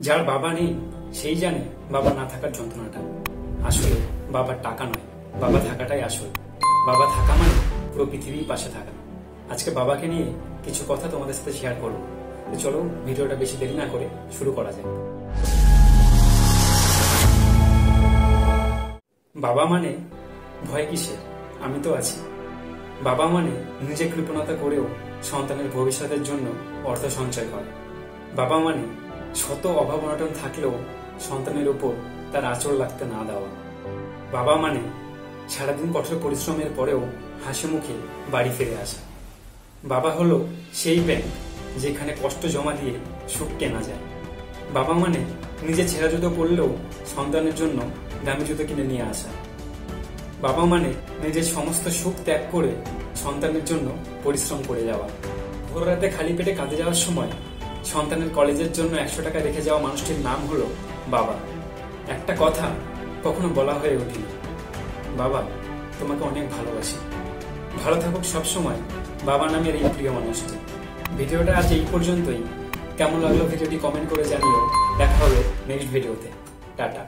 যার বাবা নেই সেই জানে বাবা না থাকার যন্ত্রণাটা। আসলে বাবার টাকা নয়, বাবা থাকাটাই আসল। বাবা থাকা মানে পুরো পৃথিবীর পাশে থাকা। আজকে বাবাকে নিয়ে কিছু কথা তোমাদের সাথে শেয়ার করবো। তো চলো ভিডিওটা বেশি দেরি না করে শুরু করা যায়। বাবা মানে ভয় কিসের, আমি তো আছি। বাবা মানে নিজে কৃপণতা করেও সন্তানের ভবিষ্যতের জন্য অর্থ সঞ্চয় করে। বাবা মানে শত অভাব অনটন থাকলেও সন্তানের উপর তার আঁচড় লাগতে না দেওয়া। বাবা মানে সারাদিন কঠোর পরিশ্রমের পরেও হাসি মুখে বাড়ি ফিরে আসা। বাবা হলো সেই ব্যাংক যেখানে কষ্ট জমা দিয়ে সুখ কেনা যায়। বাবা মানে নিজে ছেঁড়া জুতো পরলেও সন্তানের জন্য দামি জুতো কিনে নিয়ে আসা। বাবা মানে নিজের সমস্ত সুখ ত্যাগ করে সন্তানের জন্য পরিশ্রম করে যাওয়া। ভোর রাতে খালি পেটে কাঁদে যাওয়ার সময় সন্তানের কলেজের জন্য 100 টাকা রেখে যাওয়া মানুষটির নাম হলো বাবা। একটা কথা কখনো বলা হয়ে ওঠেনি, বাবা তোমাকে অনেক ভালোবাসি। ভালো থাকুক সবসময় বাবা নামের এই প্রিয় মানুষটি। ভিডিওটা আজ এই পর্যন্তই। কেমন লাগলো ভিডিওটি কমেন্ট করে জানিও। দেখা হবে নেক্সট ভিডিওতে। টাটা।